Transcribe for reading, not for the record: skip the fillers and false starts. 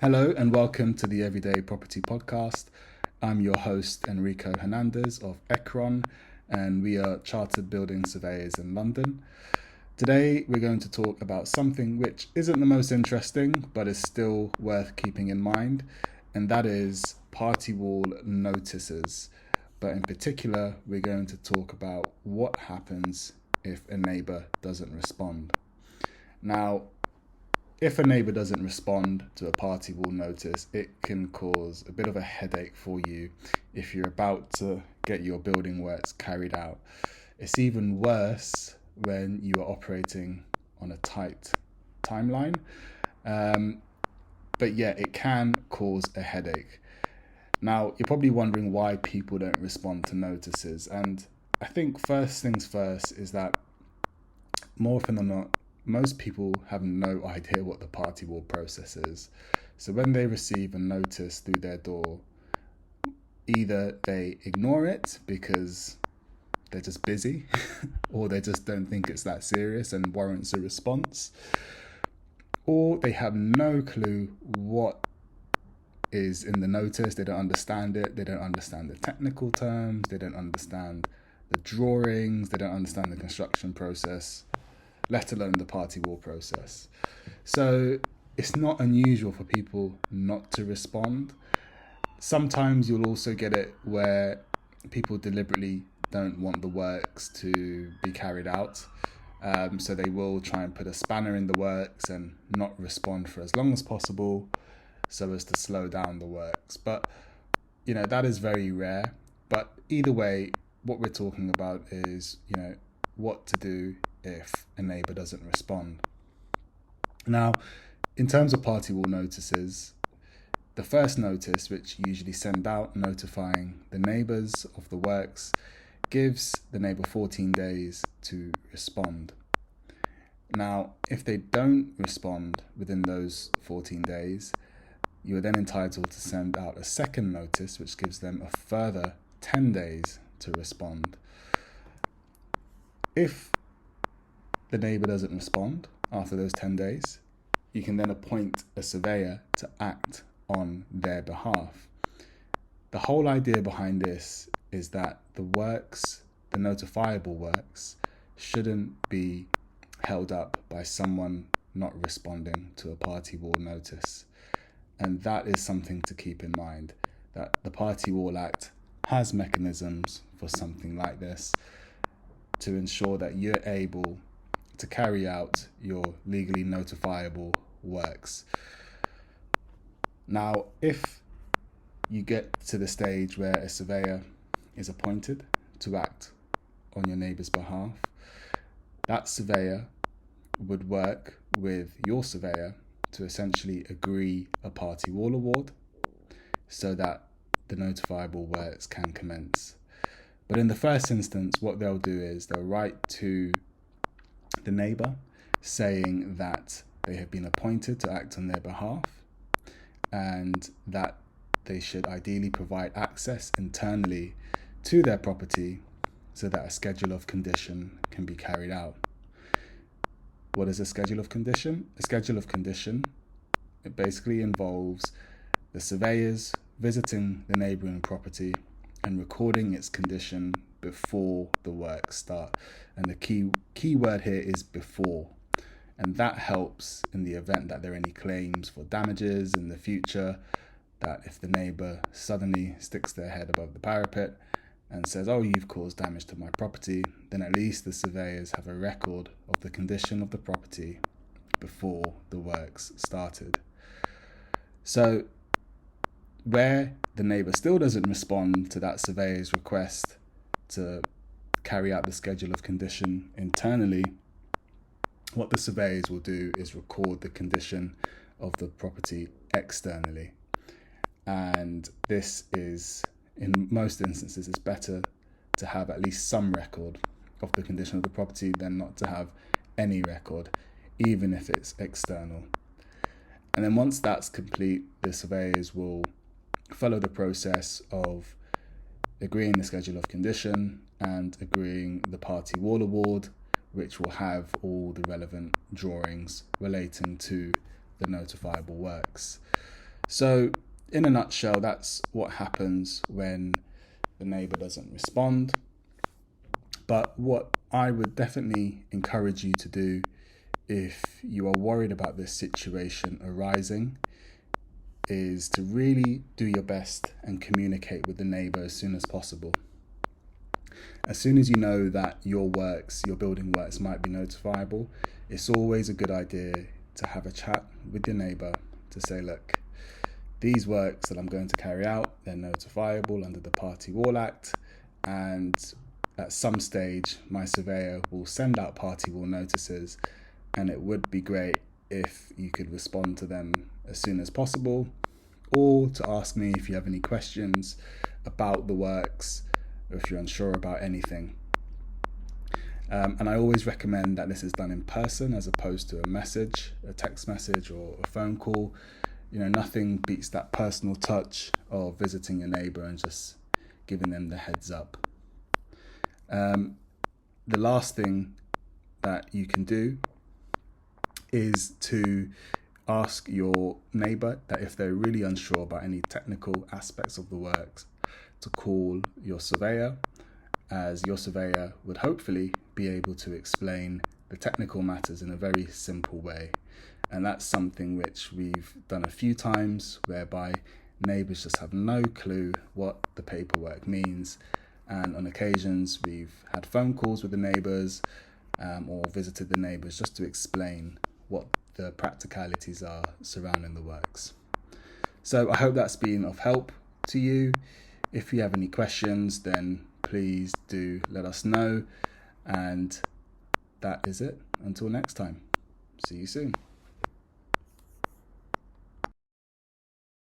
Hello and welcome to the Everyday Property Podcast. I'm your host Enrico Hernandez of Ekron, and we are chartered building surveyors in London. Today we're going to talk about something which isn't the most interesting but is still worth keeping in mind, and that is party wall notices. But in particular, we're going to talk about what happens if a neighbour doesn't respond. Now, if a neighbour doesn't respond to a party wall notice, it can cause a bit of a headache for you if you're about to get your building works carried out. It's even worse when you are operating on a tight timeline. But yeah, it can cause a headache. Now, you're probably wondering why people don't respond to notices. And I think first things first is that more often than not, most people have no idea what the party wall process is. So when they receive a notice through their door, either they ignore it because they're just busy or they just don't think it's that serious and warrants a response, or they have no clue what is in the notice. They don't understand it. They don't understand the technical terms. They don't understand the drawings. They don't understand the construction process, let alone the party wall process. So it's not unusual for people not to respond. Sometimes you'll also get it where people deliberately don't want the works to be carried out. So they will try and put a spanner in the works and not respond for as long as possible so as to slow down the works. But, that is very rare. But either way, what we're talking about is, what to do if a neighbour doesn't respond. Now, in terms of party wall notices, the first notice, which you usually send out notifying the neighbours of the works, gives the neighbour 14 days to respond. Now, if they don't respond within those 14 days, you are then entitled to send out a second notice, which gives them a further 10 days to respond. If the neighbour doesn't respond after those 10 days, you can then appoint a surveyor to act on their behalf. The whole idea behind this is that the works, the notifiable works, shouldn't be held up by someone not responding to a party wall notice. And that is something to keep in mind, that the Party Wall Act has mechanisms for something like this to ensure that you're able to carry out your legally notifiable works. Now, if you get to the stage where a surveyor is appointed to act on your neighbour's behalf, that surveyor would work with your surveyor to essentially agree a party wall award so that the notifiable works can commence. But in the first instance, what they'll do is they'll write to the neighbour saying that they have been appointed to act on their behalf and that they should ideally provide access internally to their property so that a schedule of condition can be carried out. What is a schedule of condition? A schedule of condition, it basically involves the surveyors visiting the neighbouring property and recording its condition before the works start. And the key word here is before. And that helps in the event that there are any claims for damages in the future, that if the neighbour suddenly sticks their head above the parapet and says, "Oh, you've caused damage to my property," then at least the surveyors have a record of the condition of the property before the works started. So where the neighbour still doesn't respond to that surveyor's request to carry out the schedule of condition internally, what the surveyors will do is record the condition of the property externally. And this is, in most instances, it's better to have at least some record of the condition of the property than not to have any record, even if it's external. And then once that's complete, the surveyors will follow the process of agreeing the schedule of condition and agreeing the party wall award, which will have all the relevant drawings relating to the notifiable works. So in a nutshell, that's what happens when the neighbour doesn't respond. But what I would definitely encourage you to do if you are worried about this situation arising is to really do your best and communicate with the neighbour as soon as possible. As soon as you know that your building works might be notifiable, it's always a good idea to have a chat with your neighbour to say, look, these works that I'm going to carry out, they're notifiable under the Party Wall Act, and at some stage my surveyor will send out party wall notices, and it would be great if you could respond to them as soon as possible, or to ask me if you have any questions about the works or if you're unsure about anything. And I always recommend that this is done in person as opposed to a text message or a phone call. Nothing beats that personal touch of visiting your neighbour and just giving them the heads up. The last thing that you can do is to ask your neighbour that if they're really unsure about any technical aspects of the works, to call your surveyor, as your surveyor would hopefully be able to explain the technical matters in a very simple way. And that's something which we've done a few times, whereby neighbours just have no clue what the paperwork means. And on occasions we've had phone calls with the neighbours or visited the neighbours just to explain what the practicalities are surrounding the works. So I hope that's been of help to you. If you have any questions, then please do let us know. And that is it. Until next time. See you soon.